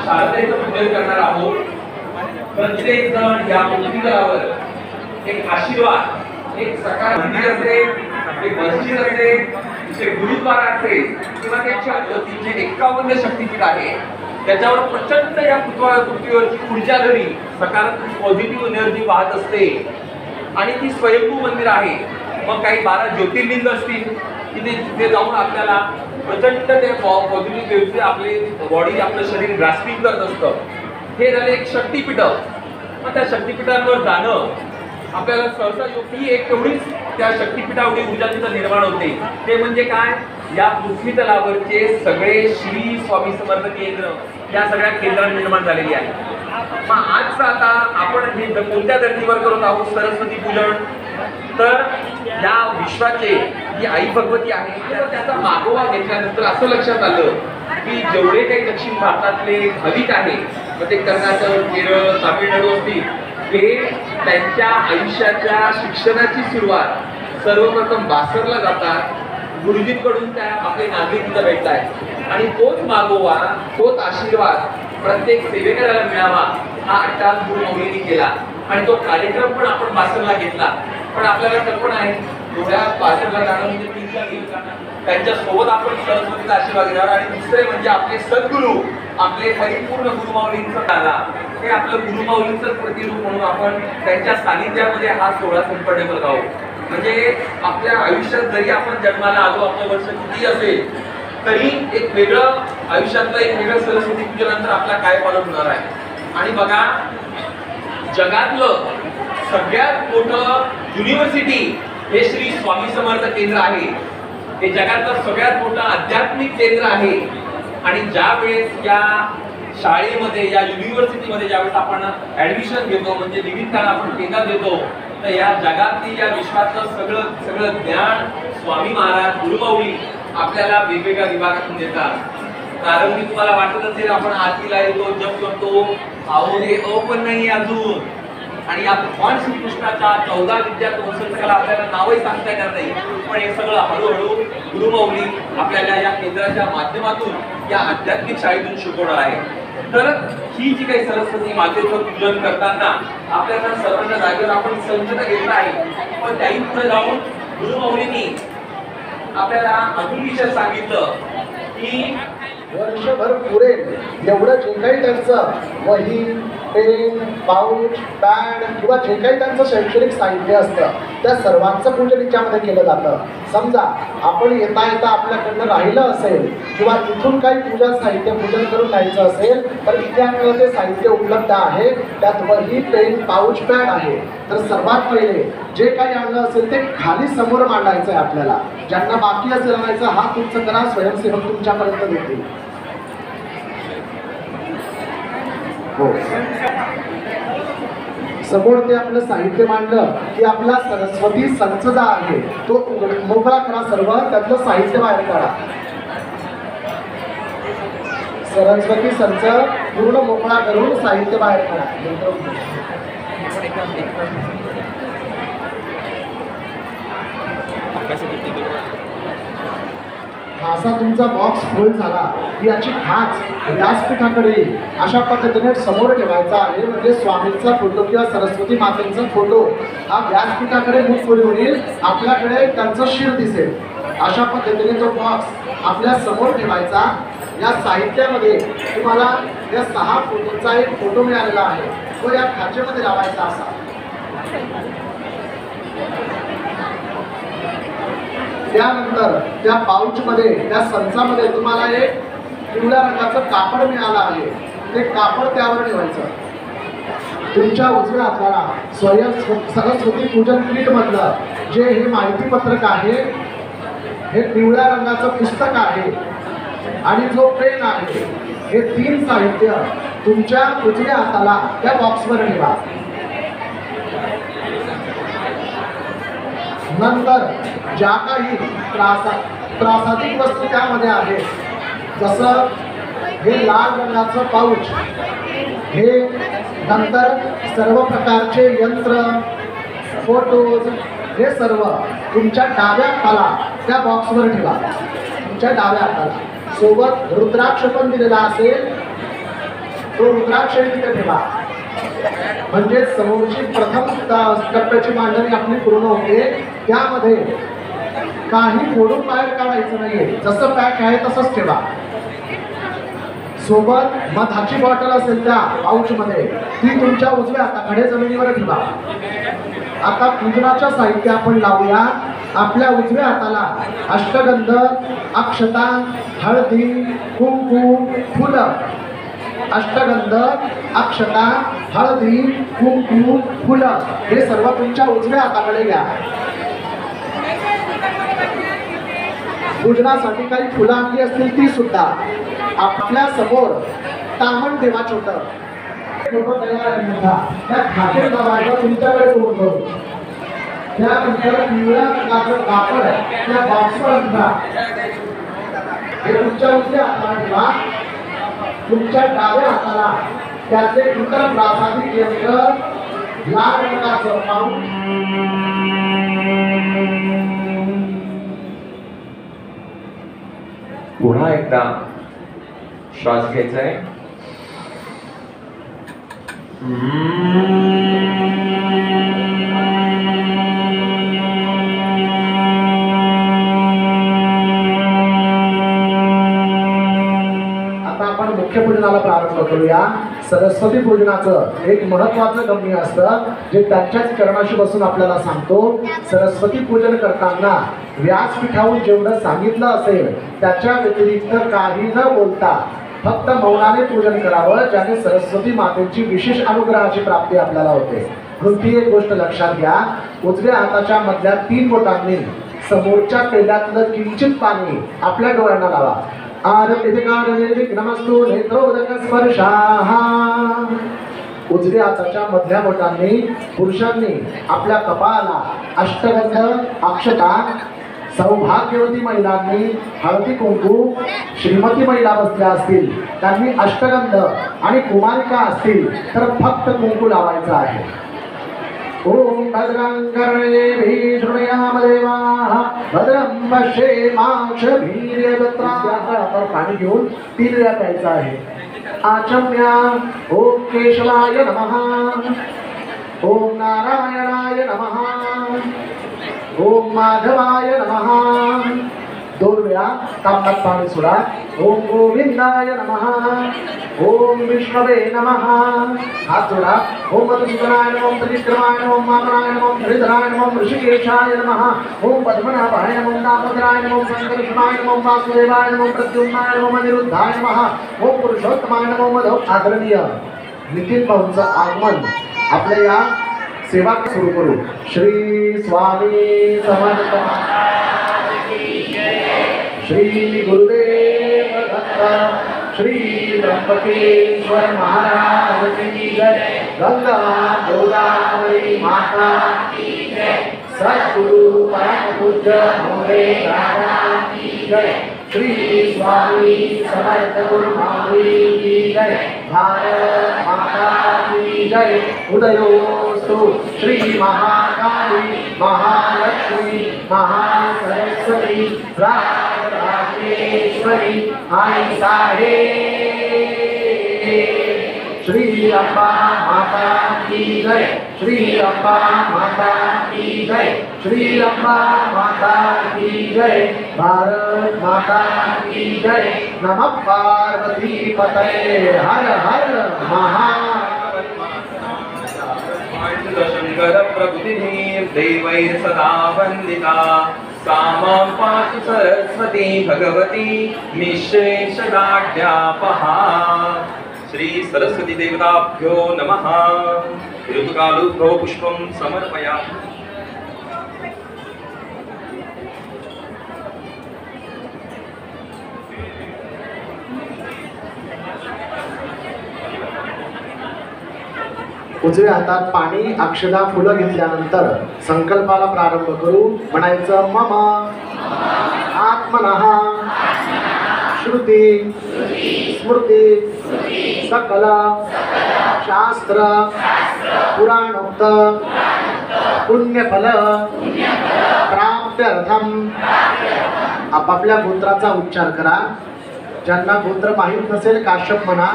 शारदेचं पूजन करणार आहोत। प्रत्येक जण या पृथ्वीतलावर एक आशीर्वाद, एक सकाळ मंदिर असेल, एक मस्जिद असेल, एक गुरुद्वारा असेल किंवा त्याच्या 351 शक्तीपीठ आहे, त्याच्यावर प्रचंड या पृथ्वीवरची ऊर्जा धरी सकारात्मक पॉझिटिव्ह एनर्जी वाहत असते आणि ती स्वयंभू मंदिर आहे। मग काही 12 ज्योतिर्लिंग असतील तिथे जाऊन आपल्याला प्रचंड ते पॉझिटिव्ह वेव्हचे आपले बॉडी, आपलं शरीर ग्रास्पिंग करत असतं। हे झाले एक शक्तीपीठ। मग त्या शक्तीपीठांवर जाणं आपल्याला सहसा योग्य एक तेवढीच त्या शक्तीपीठावरील ऊर्जा तिथं निर्माण होते। ते म्हणजे काय, या पृथ्वी तलावरचे सगळे श्री स्वामी समर्थ केंद्र या सगळ्या केंद्रात निर्माण झालेली आहे। मग आज आता आपण हे कोणत्या धर्तीवर करत आहोत सरस्वती पूजन, तर या विश्वाचे जी आई भगवती आहे त्याचा मागोवा घेतल्यानंतर असं लक्षात आलं की जेवढे काही दक्षिण भारतातले भाविक आहे, मग ते कर्नाटक, केरळ, तामिळनाडू असतील, ते त्यांच्या आयुष्याच्या शिक्षणाची सुरुवात सर्वप्रथम बासरला जातात, गुरुजींकडून त्या आपले नागरिक तिथं भेटतायत आणि तोच मागोवा, तोच आशीर्वाद प्रत्येक सेवेकराला मिळावा हा अट्टास गुरुमौलींनी केला आणि तो कार्यक्रम पण आपण बासरला घेतला। पण आपल्याला कल्पना आहे एवढ्या बासरला जाणं म्हणजे 3-4 दिवस जाणं, त्यांच्या सोबत आपण सरस्वतीचा आशीर्वाद घेणार आणि दुसरे म्हणजे आपले सद्गुरू, आपले परिपूर्ण गुरुमाऊलींचं दादा, हे आपलं गुरुमाऊलींचं प्रतिरूप म्हणून आपण त्यांच्या सानिध्यामध्ये हा सोहळा संपन्न करत आहोत। म्हणजे आपल्या आयुष्यात जरी आपण जन्माला आलो, आपलं वर्ष किती असेल तरी एक वेगळं आयुष्यातलं एक वेगळं सरस्वती पूजनानंतर आपला काय पालन होणार आहे। आणि बघा, जगातलं सगळ्यात मोठं युनिव्हर्सिटी हे श्री स्वामी समर्थ केंद्र आहे। हे जगातलं सगळ्यात मोठं आध्यात्मिक केंद्र आहे आणि ज्या वेळेस या शाळेमध्ये, या युनिव्हर्सिटीमध्ये ज्यावेळेस आपण ऍडमिशन घेतो, म्हणजे निमित्तानं आपण केंद्रात देतो, तर या जगातली, या विश्वातलं सगळं ज्ञान स्वामी महाराज, गुरुमाऊली आपल्याला वेगवेगळ्या विभागातून देतात। कारण मी तुम्हाला वाटत असेल आपण आरतीला येतो, जप करतो, अहो हे पण नाही अजून, आणि या भगवान श्रीकृष्णाच्या 14 विद्या संस्थेला आपल्याला नावही सांगता येणार नाही, पण हे सगळं हळूहळू गुरुमौली आपल्याला या केंद्राच्या माध्यमातून, या आध्यात्मिक शाळेतून शिकवणार आहे। तर ही जी काही सरस्वती मातेचं पूजन करताना आपल्याला सर्वांच्या जागेवर आपण संचलन घेतला आहे, पण त्याही पुढे जाऊन गुरुमौलींनी आपल्याला अजून विषय सांगितलं की वर्षभर पुरेल एवढं जे काही त्यांचं वही, पेन, पाऊच, पॅड किंवा जे काही त्यांचं शैक्षणिक साहित्य असतं त्या सर्वांचं पूजन याच्यामध्ये केलं जातं। समजा आपण येता येता आपल्याकडनं राहिलं असेल किंवा इथून काही पूजा साहित्य पूजन करून न्यायचं असेल तर इथे आपल्याला ते साहित्य उपलब्ध आहे। त्यात वही, पेन, पाऊच, पॅड आहे। तर सर्वात पहिले जे काही आणलं असेल ते खाली समोर मांडायचं आहे आपल्याला। ज्यांना बाकी असेल आणायचं हात उंच करा, स्वयंसेवक तुमच्यापर्यंत देतील। हो, समोर ते आपलं साहित्य मांडलं की आपला सरस्वती संच जो आहे तो मोकळा करा, सर्व त्यातलं साहित्य बाहेर काढा। सरस्वती संच पूर्ण मोकळा करून साहित्य बाहेर काढा। असा तुमचा बॉक्स फुल झाला की याची खाच व्यासपीठाकडे अशा पद्धतीने समोर ठेवायचा आहे। म्हणजे स्वामींचा फोटो किंवा सरस्वती मातेचा फोटो हा व्यासपीठाकडे मुखपुरी होईल, आपल्याकडे त्यांचं शिर दिसेल। अशा पद्धतीने तो बॉक्स आपल्या समोर ठेवायचा। या साहित्यामध्ये तुम्हाला या 6 फोटोचा एक फोटो मिळालेला आहे, तो या खाचेमध्ये लावायचा असा। त्यानंतर त्या पाऊचमध्ये, त्या संचामध्ये तुम्हाला एक पिवळ्या रंगाचं कापड मिळालं आहे, ते कापड त्यावर ठेवायचं। तुमच्या उजव्या हाताला स्वयं सरस्वती पूजन किट मधलं जे हे माहिती पत्रक आहे, हे पिवळ्या रंगाचं पुस्तक आहे आणि जो पेन आहे, हे 3 साहित्य तुमच्या उजव्या हाताला त्या बॉक्सवर ठेवा. नंतर ज्या काही त्रासादिक वस्तू त्यामध्ये आहेत, जसं हे लाल रंगाचं पाऊच, हे नंतर सर्व प्रकारचे यंत्र, फोटोज, हे सर्व तुमच्या डाव्या हाताला त्या बॉक्सवर ठेवा. तुमच्या डाव्या हाताला सोबत रुद्राक्ष पण दिलेला असेल, तो रुद्राक्ष तिथे ठेवा. म्हणजे समोरची प्रथम टप्प्याची मांडणी आपली पूर्ण होते. त्यामध्ये काही फोडून बाहेर काढायचं नाहीये, जसं पॅक आहे तसंच ठेवा. सोबत मधाची बॉटल असेल त्या पाऊच मध्ये, ती तुमच्या उजव्या हाताकडे जमिनीवर ठेवा. आता पूजनाचं साहित्य आपण लावूया. आपल्या उजव्या हाताला अष्टगंध, अक्षता, हळदी, कुंकू, फुलं. अष्टगंध, अक्षता, हळदी, कुंकू, फुलं हे सर्व तुमच्या उजव्या हाताकडे घ्या. पूजनासाठी काही फुलं आणली असतील ती सुद्धा आपल्या समोर तामण ठेवा. छोटं फोटो तयार आहे मोठा, त्या खाते दाबायला तुमच्याकडे पोहोचतो. त्यानंतर पिवळ्या रंगाचं कापड त्या बॉक्सवर आणा. हे तुमच्या उजव्या हाताला ठेवा. तुमच्या डाव्या हाताला त्याचे इतर प्रासादिक यंत्र, लाल रंगाचं पाऊच, पुन्हा एकदा श्वास घ्यायचा आहे. आता आपण मुख्य पूजनाला प्रारंभ करूया. सरस्वती पूजनाचं एक महत्वाचं गम्य असतं, जे त्यांच्याच चरणाशी बसून आपल्याला सांगतो. सरस्वती पूजन करताना व्यासपीठावरून जेवढं सांगितलं असेल त्याच्या व्यतिरिक्त काही न बोलता फक्त मौनाने पूजन करावं, ज्याने सरस्वती मातेची विशेष अनुग्रहाची प्राप्ती आपल्याला होते. म्हणून ती एक गोष्ट लक्षात घ्या. उजव्या हाताच्या मधल्या 3 बोटांनी समोरच्या पेल्यातलं किंचित पाणी आपल्या डोळ्यांना लावा. आरतिकार निर्विघ्नमस्तु नेत्रोदक स्पर्शाः. उजव्या हाताच्या मधल्या बोटांनी पुरुषांनी आपल्या कपाळाला अष्टगंध, अक्षता, सौभाग्यवती महिलांनी हळदी कुंकू, श्रीमती महिला बसल्या असतील त्यांनी अष्टगंध आणि कुमारिका असतील तर फक्त कुंकू लावायचं आहे. ओम भद्रं कर्णेभिः शृणुयाम देवाः भद्रं पश्येमाक्षभिर्यजत्राः. पाणी घेऊन 3 वेळा प्यायचं आहे. आचम्या. ओम केशवाय नमः. ओम नारायणाय नमः. ओम माधवाय नमः. 2 वेळा तांब्यात पाणी सोडा. ओम गोविंदाय नमः. ओम विष्णवे नमः. हात जोडा. ओम मधुसूदनाय नमः. ओम त्रिविक्रमाय नमः. ओम वामनाय नमः. ओम श्रीधराय नमः. ओम ऋषिकेशाय नमः. ओम पद्मनाभाय नमः. ओम दामोदराय नमः. ओम संकर्षणाय नमः. ओम वासुदेवाय नमः. ओम प्रद्युम्नाय नमः. ओम अनिरुद्धाय नमः. ओम पुरुषोत्तमाय नमः. ओम मधव. आदरणीय नितीन भाऊंचं आगमन आपल्या या सेवा सुरू करू. श्री स्वामी समर्थ. श्री गुरुदेव दत्त. श्री त्र्यंबकेश्वर महाराज की जय. गंगा गोदावरी माता की जय. सद्गुरु परम पूज्य मोरे राजा की जय. श्री स्वामी समर्थ गुरु महावीर की जय. भारत माता की जय. उदयोस्तु श्री महाकाली महालक्ष्मी महासरस्वती राजेश्वरी आई साहेब. श्री अम्बा माता की जय. श्री अम्बा माता की जय. श्री अम्बा माता की जय. भारत माता की जय. नमः पार्वती पतये. हर हर शंकर प्रभुतिः देवैः सदा वन्दिता. सामां पातु सरस्वती भगवती निःशेषदाढ्यापहा. श्री सरस्वती देवताभ्यो नमः। ऋतुकालोद्भव पुष्पं समर्पयामि। उजव्या हातात पाणी अक्षदा फुलं घेतल्यानंतर संकल्पाला प्रारंभ करू. म्हणायचं मम आत्मनः श्रुती स्मृती सकल शास्त्र पुराणोक्त पुण्यफल प्राप्त्यर्थम. आपापल्या गोत्राचा उच्चार करा. ज्यांना गोत्र माहीत नसेल काश्यप म्हणा.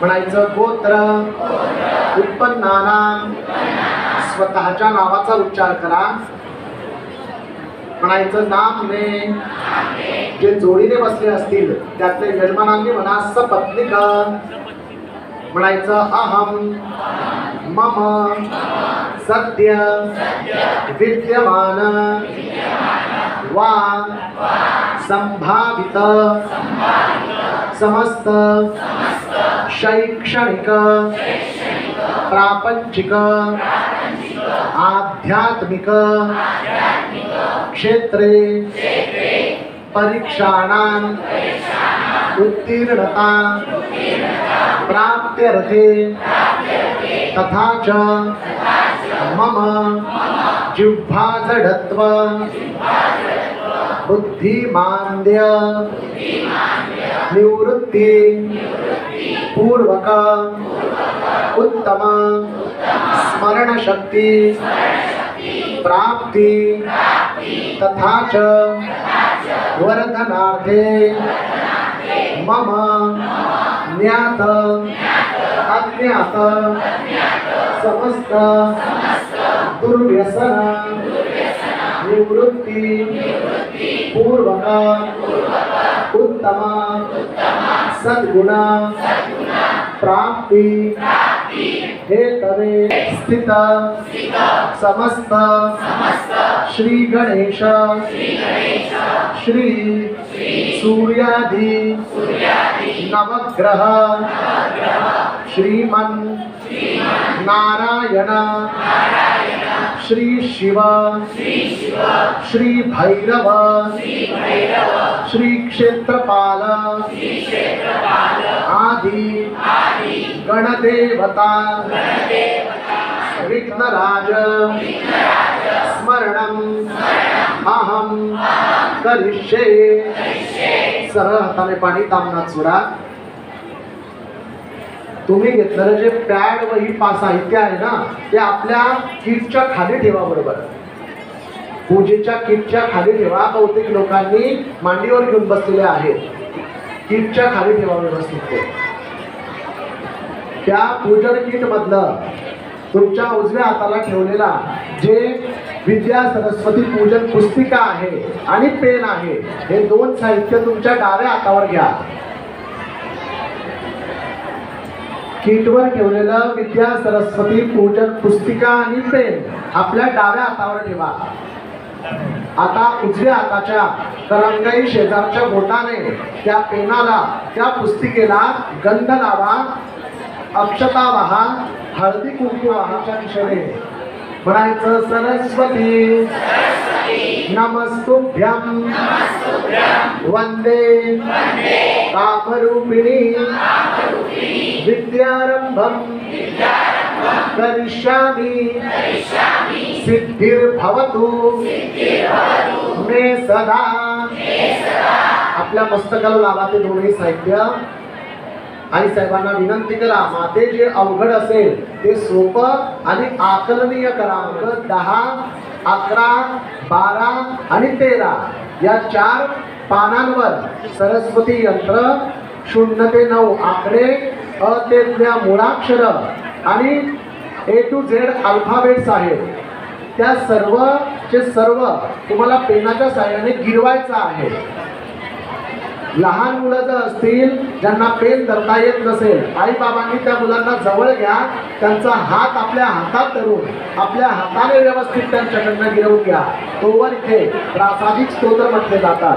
म्हणायचं गोत्र उत्पन्नानाम. स्वतःच्या नावाचा उच्चार करा. म्हणायचं नाम ने. जे जोडीने बसले असतील त्यातले यजमानांनी म्हणा सपत्निक. म्हणायचं अहम मम सद्य विद्यमान वा संभावित समस्त शैक्षणिक प्रापंचिक आध्यात्मिक क्षेत्रे परीक्षाणां उत्तीर्णता प्राप्त्यर्थे तथा च मम जिह्वाजडत्व बुद्धिमान्द्य निवृत्ति पूर्वक उत्तम स्मरण शक्ति प्राप्ति तथा च वर्धनार्थे मम ज्ञात अज्ञात समस्त दुर्व्यसन निवृत्ति पूर्वक उत्तम सद्गुण प्राप्ति हेतवे स्थित समस्त श्री गणेश श्री सूर्यादि नवग्रह श्रीमन नारायण श्री शिव श्री भैरव श्री क्षेत्रपाल आदि गणदेवता विघ्नराज स्मरणम अहम करिष्ये. सरळ हाताने पाणी तामनात सोडा. तुम्ही घेतलेलं जे पॅड व ही साहित्य आहे ना ते आपल्या किटच्या खाली ठेवा. बरोबर पूजेच्या किटच्या खाली ठेवा. बहुतेक लोकांनी मांडीवर घेऊन बसलेले आहेत. किटच्या खाली ठेवा व्यवस्थित. त्या पूजन किट मधलं तुमच्या उजव्या हाताला ठेवलेला जे विद्या सरस्वती पूजन पुस्तिका आहे आणि पेन आहे हे दोन साहित्य तुमच्या डाव्या हातावर घ्या. किटवर ठेवलेलं विद्या सरस्वती पूजन पुस्तिका आणि पेन आपल्या डाव्या हातावर ठेवा. आता उजव्या हाताच्या करंगई शेजारच्या बोटाने त्या पेनाला त्या पुस्तिकेला गंध लावा. अक्षता वाहा. हळदी कुंकू वाहाच्या दिशेने. म्हणायचं सरस्वती नमस्तुभ्यं वंदे कामरूपिणी विद्यारंभं करिष्यामि सिद्धिर्भवतु मे सदा. आपल्या मस्तकाला लावा ते दोन्ही साहित्य. आणि साहेबांना विनंती करा माते जे अवघड असेल ते सोपं आणि आकलनीय करा. 10, 11, 12 आणि 13 या 4 पानांवर सरस्वती यंत्र 0 ते 9 आकडे अ ते मूळाक्षर आणि A to Z अल्फाबेट्स आहेत. त्या सर्व तुम्हाला पेनाच्या साहाय्याने गिरवायचं आहे. लहान मुलं जर असतील ज्यांना पेन धरता येत नसेल आई बाबांनी त्या मुलांना जवळ घ्या. त्यांचा हात आपल्या हातात धरून आपल्या हाताने व्यवस्थित त्यांच्याकडनं गिरवून घ्या. तोवर इथे प्रासादिक स्तोत्र म्हटले जातात.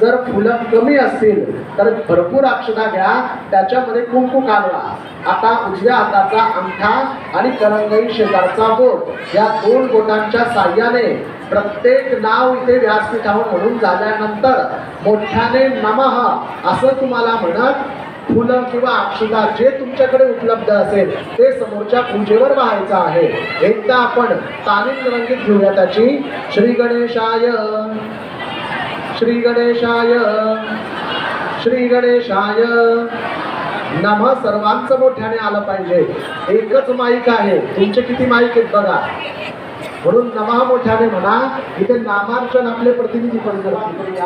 जर फुलं कमी असतील तर भरपूर अक्षता घ्या, त्याच्यामध्ये कुंकू कालवा. आता उजव्या हाताचा अंगठा आणि करंगई शेजारचा बोट या 2 बोटांच्या साह्याने प्रत्येक नाव इथे व्यासपीठावर म्हणून झाल्यानंतर मोठ्याने नमः असं तुम्हाला म्हणत फुलं किंवा अक्षता जे तुमच्याकडे उपलब्ध असेल ते समोरच्या पूजेवर वाहायचं आहे. एकदा आपण तालीम रंगीत घेऊया त्याची. श्री गणेशाय, श्री गणेशाय, श्री गणेशाय नमः. सर्वांचं मोठ्याने आलं पाहिजे. एकच माईक आहे, तुमचे किती माईक आहेत बघा, म्हणून नमः मोठ्याने म्हणा. इथे नामार्चन आपले प्रतिनिधी पण करतील.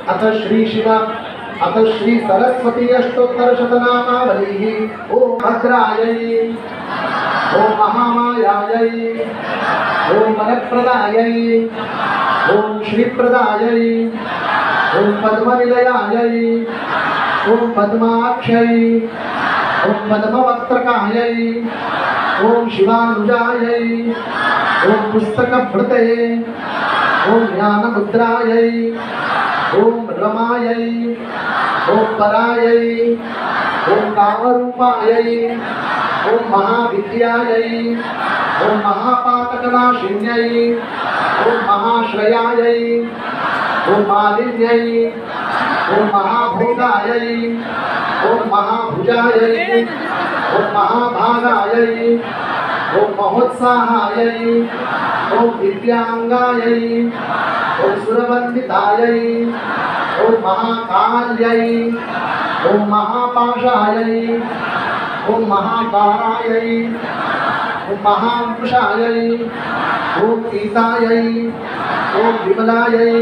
आता श्री शिव, आता श्री सरस्वती अष्टोत्तर शतनामावली. ओम भद्रायै, ओम महामायायै, ओम वरप्रदायै, ओम श्रीप्रदायै, ओम पद्मनिलयायै, ओम पद्माक्षयै, ओम पद्मवक्त्रकायै, ओम शिवानुजायै, ओम पुस्तकभृते, ओम ज्ञानमुद्रायै, ओम रमायै, ओम परायै, ओम कामरूपायै, ओम महाविद्यायै, ओम महापातकनाशिन्यै, ओम महाश्रयायै, ओम मालिन्यै, ओम महाभूतायै, ओम महाभुजायै, ओम महाभागायै, ओम महोत्साहायै, ओम दिव्यांगायै, ओम सुरवन्दितायै, ओम महाकाल्यै, ओम महापाशायै, ओम महाकारायै, ओम महांकुशायै, ओम पीतायै, ओम विमलायै,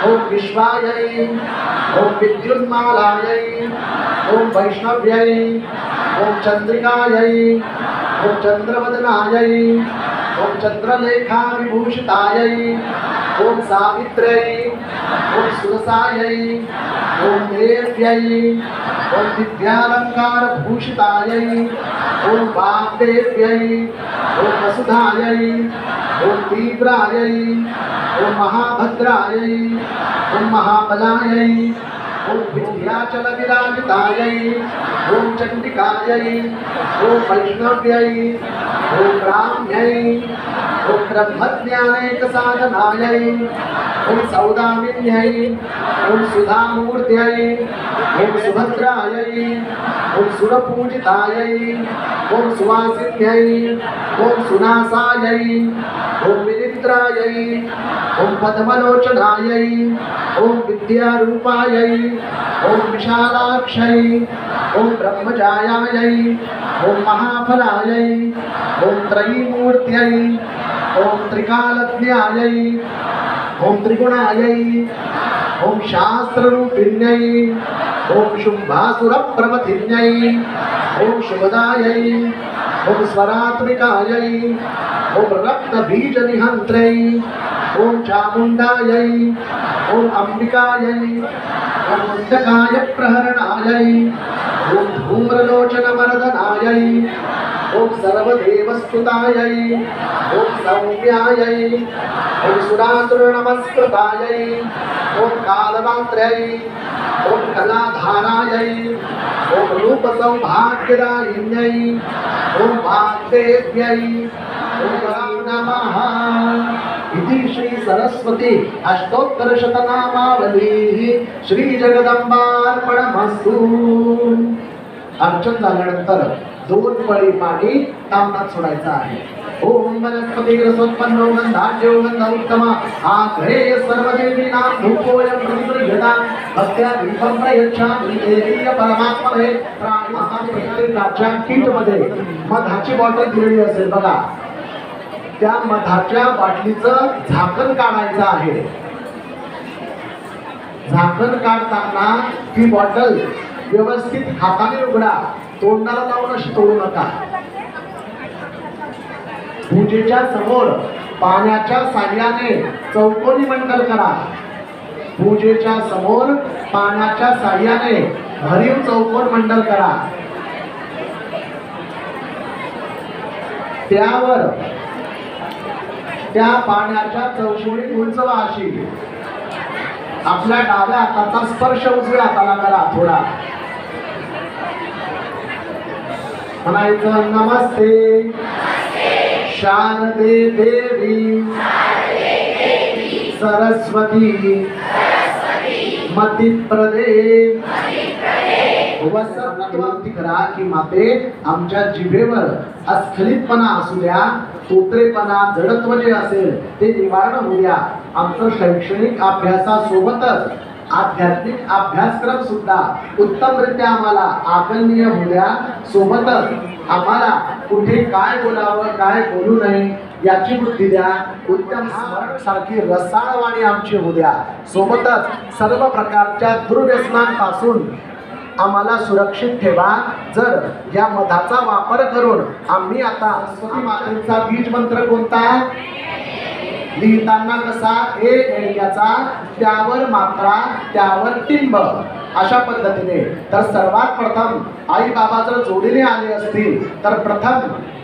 ओम विश्वायै, ओम विद्युन्मालायै, ओम वैष्णव्यै, ओम चंद्रिकायै, ओम चंद्रवदनायै, ओम चंद्रलेखा विभूषितायै, ओम सावित्र्यै, ओम सुरसायै, ओम देव्यै, ओम दिव्यालंकार भूषितायै, ओम वाग्देव्यै, ओम वसुधायै, ओम तीव्रायै, ओम महाभद्रायै, ओम महाबलायै, ओम विद्याचल विराजितायै, ओम चंडिकायै, ओम वैष्णव्यै, ओम ब्राह्म्यै, ओम ब्रह्मज्ञानैक साधनायै, ओम सौदामिन्यै, ओम सुधामूर्त्यै, ओम सुभद्रायै, ओम सुरपूजितायै, ओम सुवासिन्यै, ओम सुनासायै, ओम विनिद्रायै, ओम पद्मलोचनायै, ओम विद्यारूपायै, ओम विशालाक्षै, ओम ब्रह्मजायायै, ओम महाफलायै, ओम त्रयीमूर्त्यै, ओम त्रिकालज्ञायै, ओम त्रिगुणायै, ओम शास्त्ररूपिण्यै, ओम शुंभासुरप्रमथिन्यै, ओम शुभदायै, ओम स्वरात्मिकायै, ओम रक्तबीजनिहन्त्रै, ओम चामुण्डायै, ओम अंबिकायै, ओम मुण्डकाय प्रहरणायै, ओम धूम्रलोचनमर्दनायै, ओम सर्वदेवस्तुतायै, ओम सौम्यायै, ओम सुरासुरनमस्कृतायै, ओम कालरात्र्यै, ओम कलाधारायै, ओम रूपसौभाग्यदायिन्यै, ओम वाग्देव्यै, ओम नमः. इति श्री सरस्वती अष्टोत्तर शतनामावली श्री जगदंबार्पणमस्तु. अर्चन झाल्यानंतर 2 पळी पाणी तामणात सोडायचं आहे. ओम वनस्पती रसोत्पन्नो गंधाढ्यो गंध उत्तम आग्रे सर्वदेवीनां धूपोऽयं प्रतिगृह्यता भक्त्या दीपं प्रयच्छामि देवीय परमात्मने. प्राणाच्या किटमध्ये मधाची बॉटल दिलेली असेल बघा, त्या मधाच्या बाटलीचं झाकण काढायचं आहे. झाकण काढताना ती बॉटल व्यवस्थित हाताने उघडा, तोंडाला लावून अशी तोडू नका. पूजेच्या समोर पाण्याच्या साह्याने चौकोनी मंडल करा. पूजेच्या समोर पाण्याच्या साह्याने भरीव चौकोन मंडल करा. त्यावर त्या पाण्याच्या चौकोनी उंचवा अशी आपल्या डाव्या हाताचा स्पर्श उजव्या हाताला करा थोडा. म्हणायचं नमस्ते शारदे देवी सरस्वती मतिप्रदे विनंती करा की माते आमच्या जिभेवर अस्खलितपणा असू द्या, तोत्रेपणा, जडत्व जे असेल ते निवारण होऊ द्या. आमचं शैक्षणिक अभ्यासासोबतच आध्यात्मिक अभ्यासक्रम सुद्धा उत्तमरित्या आम्हाला आकलनीय होऊ द्या. सोबतच आम्हाला कुठे काय बोलावं काय बोलू नये याची बुद्धी द्या. उत्तम स्मरण सारखी रसाळवाणी आमची होऊ द्या. सोबतच सर्व प्रकारच्या दुर्व्यसनांपासून आम्हाला सुरक्षित ठेवा. जर या मधाचा वापर करून आम्ही आता सरस्वती मातेचा बीज मंत्र कोणता लिहिताना कसा ए एडक्याचा त्यावर मात्रा त्यावर टिंब अशा पद्धतीने. तर सर्वात प्रथम आई बाबा जर जोडीने आले असतील तर प्रथम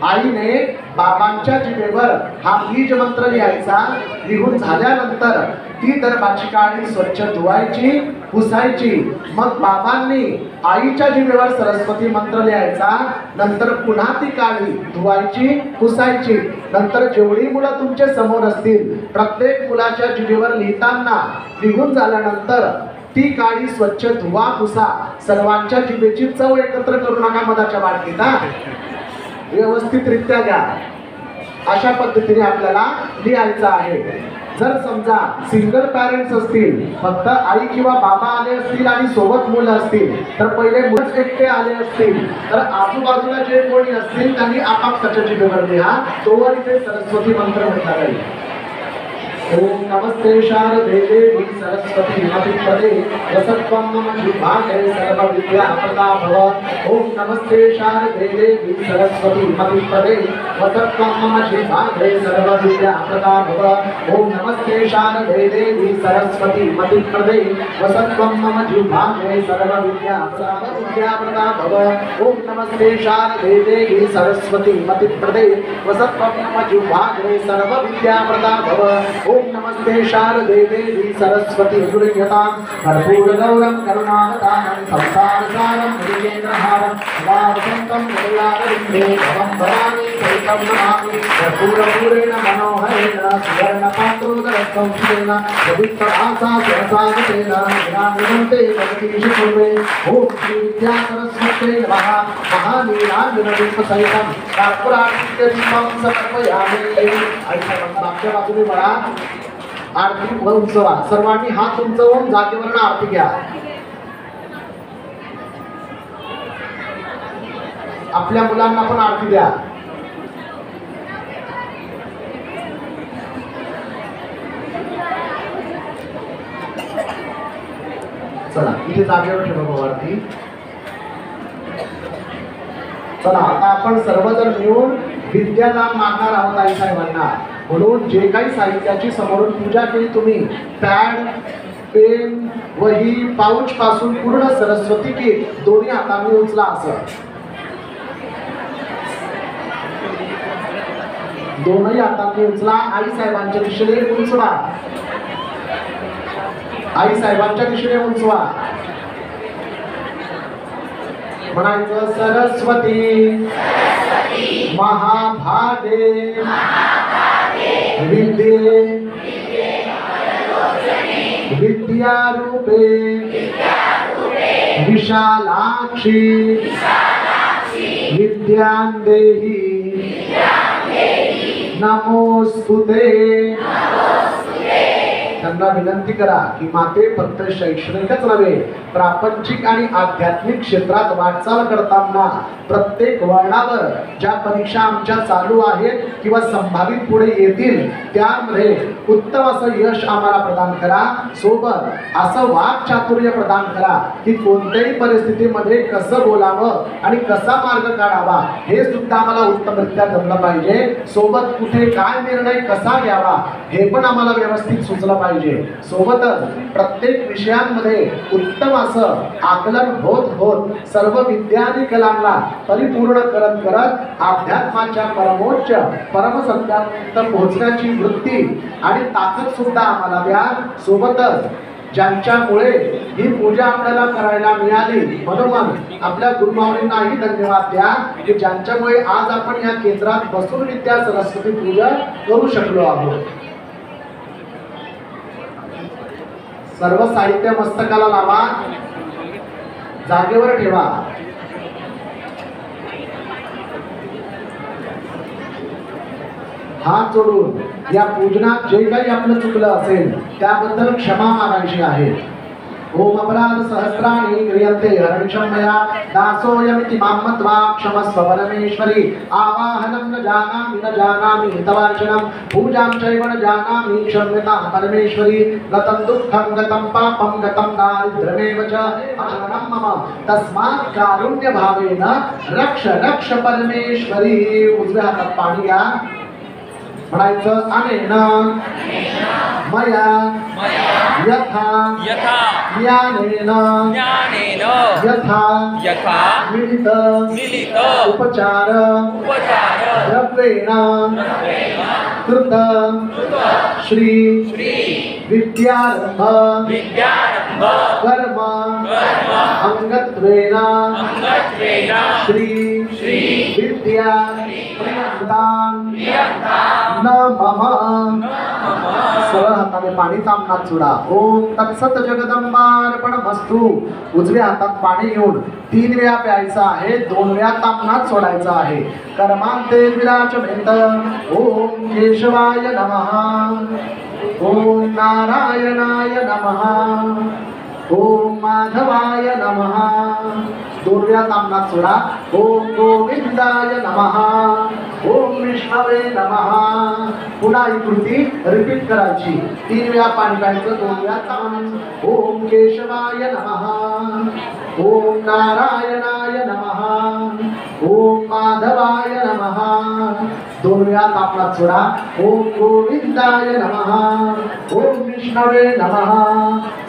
आईने बाबांच्या जिभेवर हा बीज मंत्र लिहायचा. लिहून झाल्यानंतर ती दरबाची काळी स्वच्छ धुवायची पुसायची. मग बाबांनी आईच्या जिभेवर सरस्वती मंत्र लिहायचा. नंतर पुन्हा ती काळी धुवायची पुसायची. नंतर जेवढी मुलं तुमच्या समोर असतील प्रत्येक मुलाच्या जिभेवर लिहिताना लिहून झाल्यानंतर ती काळी स्वच्छ धुवा पुसा. सर्वांच्या जिभेची चव एकत्र करू नका मधाच्या बाटलीत. व्यवस्थितरित्या द्या. अशा पद्धतीने आपल्याला लिहायचं आहे. जर समजा सिंगल पॅरेंट्स असतील, फक्त आई किंवा बाबा आले असतील आणि सोबत मुलं असतील तर पहिले मुलंच एकटे आले असतील तर आजूबाजूला जे कोणी असतील त्यांनी आपापसाच्या जिभेवर लिहा. तोवर इथे सरस्वती मंत्र म्हटला जाईल. ओम नमस्ते शारदे देवी सरस्वती मतिप्रदे वसत्वं मम जिह्वाग्रे सर्वविद्याप्रदा भव. ओम नमस्ते शारदे देवी सरस्वती मतिप्रदे वसत्वं मम जिह्वाग्रे सर्वविद्याप्रदा भव. ओम नमस्ते शारदे देवी सरस्वती मतिप्रदे वसत्वं मम जिह्वाग्रे सर्वविद्याप्रदा भव. ओम नमस्ते शारदे देवी सरस्वती मतिप्रदे वसत्वं मम जिह्वाग्रे सर्वविद्याप्रदा भव. ओम नमस्ते शारदे देवी सरस्वती गुरुयतां कर्पूरगौरं करुणावतारं संसारसारं भुजगेन्द्रहारं सदा वसन्तं हृदयारविन्दे भवं भवानी सहितं नमामि. कर्पूरपूरेण मनोहरेण सुवर्णपात्रोदरस्थं सुरेण यदित्तभासा सुरसागतेन विनामृदन्ते जगदीशपूर्वे. ओम श्री विद्या सरस्वत्यै नमः. महानीराजनदीपसहितं कर्पूरादित्यदीपं समर्पयामि. मागच्या बाजूने म्हणा आरती उंचवा. सर्वांनी हात उंचवून जागेवरनं आरती घ्या. आपल्या मुलांना पण आरती द्या. चला इथे जागेवर ठेवा भाऊ आरती. चला आता आपण सर्वजण मिळून विद्यादान मागणार आहोत आई साहेबांना. म्हणून जे काही साहित्याची समोरून पूजा केली तुम्ही पॅड पेन वही पाऊच पासून पूर्ण सरस्वती किट दोन्ही हातांनी उचला. असं दोनही हातांनी उचला. आई साहेबांच्या दिशेने उंचवा. आई साहेबांच्या दिशेने उंचवा. म्हणायचं सरस्वती महाभागे विद्ये विद्यारूपे विशालाक्षी विद्यां देहि नमोस्तुते. त्यांना विनंती करा की माते फक्त शैक्षणिकच नव्हे प्रापंचिक आणि आध्यात्मिक क्षेत्रात वाटचाल करताना प्रत्येक वळणावर ज्या परीक्षा आमच्या चालू आहेत किंवा संभावित पुढे येतील त्यामध्ये उत्तम असं यश आम्हाला प्रदान करा. सोबत असं वाक्चातुर्य प्रदान करा की कोणत्याही परिस्थितीमध्ये कसं बोलावं आणि कसा मार्ग काढावा हे सुद्धा आम्हाला उत्तमरित्या जमलं पाहिजे. सोबत कुठे काय निर्णय कसा घ्यावा हे पण आम्हाला व्यवस्थित सुचलं पाहिजे. सोबतच प्रत्येक विषयांमध्ये उत्तम असं आकलन होत सर्व विद्या आणि कलांना परिपूर्ण करत करत अध्यात्माच्या परमोच्च परमसत्यापर्यंत पोहोचण्याची वृत्ती आणि ताकद सुद्धा आम्हाला द्या. सोबतच ज्यांच्यामुळे ही पूजा आपल्याला करायला मिळाली, म्हणून आपल्या गुरुमाऊलींनाही धन्यवाद द्या की ज्यांच्यामुळे आज आपण या केंद्रात बसून विद्या सरस्वती पूजा करू शकलो आहोत. सर्व साहित्य मस्तकाला लावा, जागेवर ठेवा. हात जोडून या पूजनात जे काही आपलं चुकलं असेल त्याबद्दल क्षमा मागायची आहे. ओम अपराध सहस्राणि क्रियन्ते हरणिशं मया दासोऽयमिति मां मत्वा क्षमस्व परमेश्वरी. आवाहनं न जानामि तवार्चनं पूजां चैव न जानामि क्षम्यतां परमेश्वरी. गतं दुःखं गतं पापं गतं दारिद्र्यमेव च अशरणं मम तस्मात् कारुण्यभावेन रक्ष रक्ष परमेश्वरी. उजव्या हातात पाणी घ्या, म्हणायचं अनेन मया यथा ज्ञानेन यथा मिलित उपचार द्रव्येण कृत श्री विद्यारंभ कर्म अंगत्वेन श्री विद्या प्रियंतां न मम. सरळ हाताने पाणी तांबणात सोडा. ओम तत्सत जगदंबार्पणमस्तु. उजव्या हातात पाणी घेऊन 3 वेळा प्यायचं आहे, 2 वेळा तांबणात सोडायचं आहे. कर्मांते विराचमेत. ओम केशवाय नमः. ओम नारायणाय नमः. ओम माधवाय नमः. 2 वेळा तांबणात सोडा. ओम गोविंदाय नमः. ओम विष्णवे नमः. पुन्हा ही कृती रिपीट करायची. 3 वेळा पाणी प्यायचं, 2 वेळा तांबणात. ओम केशवाय नमः. ओम नारायणाय नमः. ओम माधवाय नमः. 2 वेळा तांबणात सोडा. ओम गोविंदाय नमः. ओम विष्णवे नमः.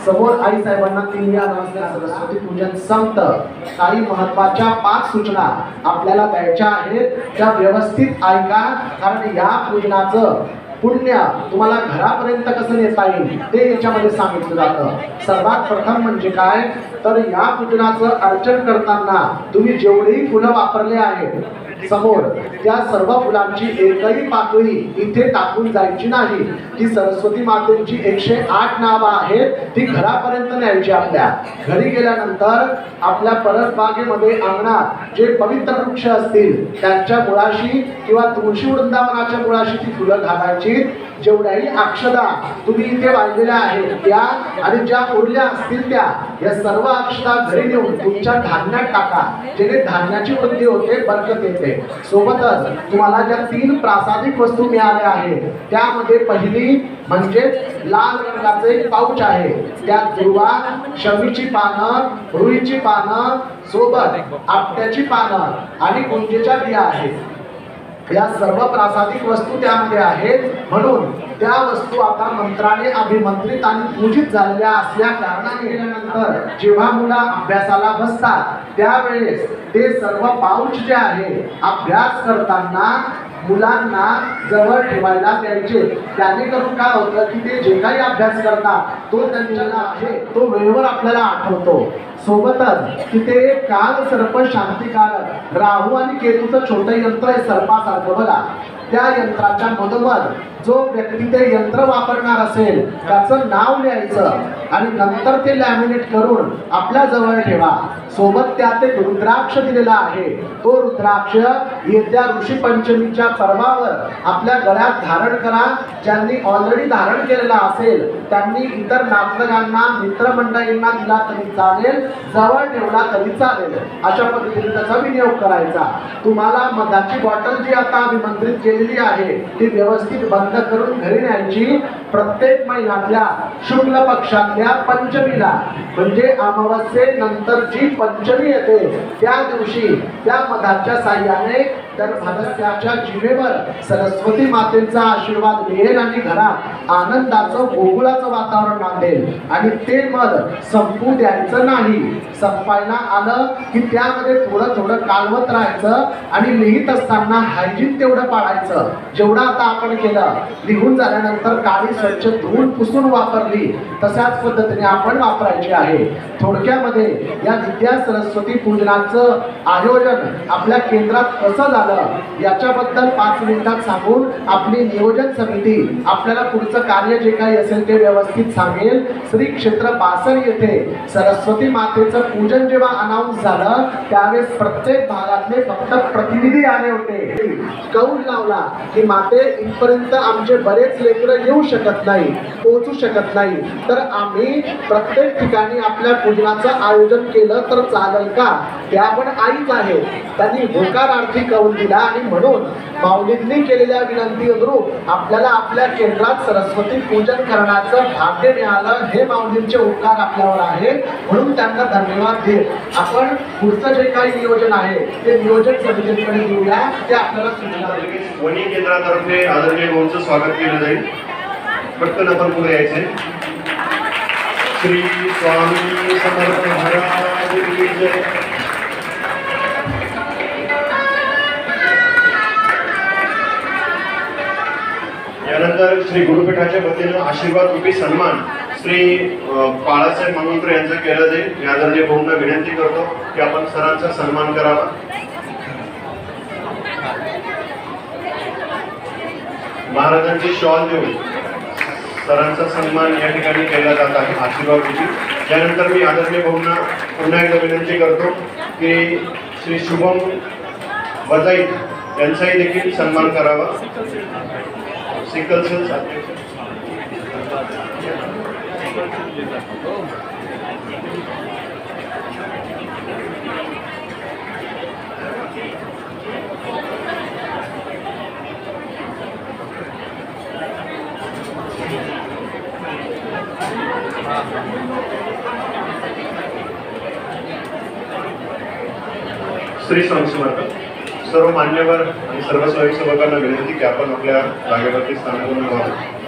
समोर आई साहेबांना 3 वेळा नमस्कार. सरस्वती पूजन संपतं. काही महत्वाच्या 5 सूचना आपल्याला द्यायच्या आहेत, त्या व्यवस्थित ऐका, कारण या पूजनाचं पुण्य तुम्हाला घरापर्यंत कसं नेता येईल ते याच्यामध्ये सांगितलं जातं. सर्वात प्रथम म्हणजे काय, तर या पूजनाचं अर्चन करताना तुम्ही जेवढेही फुलं वापरले आहेत समोर, त्या सर्व फुलांची एकही पाकळी इथे टाकून जायची नाही. ती सरस्वती मातेची 108 नावं आहेत, ती घरापर्यंत न्यायची. आपल्या घरी गेल्यानंतर आपल्या परसबागेमध्ये अंगणात जे पवित्र वृक्ष असतील त्यांच्या मुळाशी किंवा तुळशी वृंदावनाच्या मुळाशी ती फुलं घालायची. जेवढ्याही अक्षदा तुम्ही इथे वाहिलेल्या आहेत त्या आणि ज्या उरल्या असतील त्या, या सर्व अक्षदा घरी नेऊन तुमच्या धान्यात टाका, जेणे धान्याची वृद्धी होते, बरकत येते. सोबतच तुम्हाला ज्या 3 प्रासादिक वस्तू मिळाल्या आहेत त्यामध्ये पहिली म्हणजे लाल रंगाचे एक पाऊच आहे. त्यात दुर्वा, शमीची पानं, रुईची पानं, सोबत आपट्याची पानं आणि गुंजेच्या बिया आहेत. या सर्व प्रासादिक वस्तू त्यामध्ये आहेत. म्हणून त्या वस्तू आता मंत्राने अभिमंत्रित आणि पूजित झालेल्या असल्या कारणाने गेल्यानंतर जेव्हा मुलं अभ्यासाला बसतात त्यावेळेस ते सर्व पाऊच जे आहे अभ्यास करताना मुलांना जवळ ठेवायला द्यायचे. त्याने करून काय होतं की ते जे काही अभ्यास करतात तो त्यांच्याला आहे तो वेळेवर आपल्याला आठवतो. सोबतच तिथे काल सर्प शांतिकारक राहू आणि केतूचं छोटं यंत्र आहे सर्पासारखं बघा. त्या यंत्राच्या मधोमध जो व्यक्ती ते यंत्र वापरणार असेल त्याचं नाव लिहायचं आणि नंतर ते लॅमिनेट करून आपल्या जवळ ठेवा. सोबत त्यात एक रुद्राक्ष दिलेला आहे. तो रुद्राक्ष येत्या ऋषी पंचमीच्या पर्वावर आपल्या गळ्यात धारण करा. ज्यांनी ऑलरेडी धारण केलेला असेल त्यांनी इतर नातलगांना मित्रमंडळींना दिला तरी चालेल, जवळ ठेवला तरी चालेल. अशा पद्धतीने त्याचा विनियोग करायचा. तुम्हाला मधाची बॉटल जी आता अभिमंत्रित केलेली आहे ती व्यवस्थित बंद करून घरी न्यायची. प्रत्येक महिन्यातल्या शुक्ल पक्षातल्या पंचमीला म्हणजे अमावस्येनंतर जी पंचमी येते त्या दिवशी त्या मधाच्या साह्याने तर भालस्याच्या जिभेवर सरस्वती मातेचा आशीर्वाद मिळेल आणि घरात आनंदाचं गोकुळाचं वातावरण नांदेल. आणि ते मध संपू द्यायचं नाही. संपायला आलं की त्यामध्ये थोडं थोडं कालवत राहायचं आणि लिहित असताना हायजीन तेवढं पाळायचं. जेवढं आता आपण केलं, लिहून झाल्यानंतर काळी स्वच्छ धुवून पुसून वापरली तशाच पद्धतीने आपण वापरायची आहे. थोडक्यामध्ये या विद्या सरस्वती पूजनाचं आयोजन आपल्या केंद्रात कसं झालं याच्याबद्दल 5 मिनिटात सांगून आपली नियोजन समिती आपल्याला पुढचं कार्य जे काही असेल ते व्यवस्थित सांगेल. श्री क्षेत्र बासर येथे सरस्वती मातेचं पूजन जेव्हा अनाऊन्स झालं त्यावेळेस प्रत्येक भागातले फक्त प्रतिनिधी आले होते. कौल लावला की माते इथपर्यंत आमचे बरेच लेकरं येऊ शकत नाही, पोहोचू शकत नाही, तर आम्ही प्रत्येक ठिकाणी आपल्या पूजनाचं आयोजन केलं तर चालेल का? त्या पण आईच आहे. त्यांनी होकारार्थी कौल दिला आणि म्हणून माऊलींनी केलेल्या विनंती अनुरूप आपल्याला आपल्या केंद्रात सरस्वती पूजन करण्याचं भाग्य मिळालं. हे माऊलींचे उपकार आपल्यावर आहे, म्हणून त्यांना धन्यवाद देत आपण पुढचं जे काही नियोजन आहे ते नियोजन समितीकडे देऊया. ते आपल्याला सूचना देईल. वणी केंद्रातर्फे आदरणीय भाऊंचं स्वागत केलं जाईल. पटकन आपण पुढे यायचे. श्री स्वामी समर्थ महाराज की जय. यानंतर श्री गुरुपीठाच्या वतीनं आशीर्वाद रूपी सन्मान श्री बाळासाहेब मालुंकर यांचं केलं जाईल. मी आदरणीय भाऊंना विनंती करतो की आपण सरांचा सन्मान करावा. महाराजांची शॉल देऊन सरांचा सन्मान या ठिकाणी केला जात आहे आशीर्वाद रूपी. यानंतर मी आदरणीय भाऊंना पुन्हा एकदा विनंती करतो की श्री शुभम वजाईत यांचाही देखील सन्मान करावा. Sickle sale Shri Swami Samarth. सर्व मान्यवर आणि सर्व स्वयंसेवकांना विनंती की आपण आपल्या जागेवरती स्थान पूर्ण व्हावं.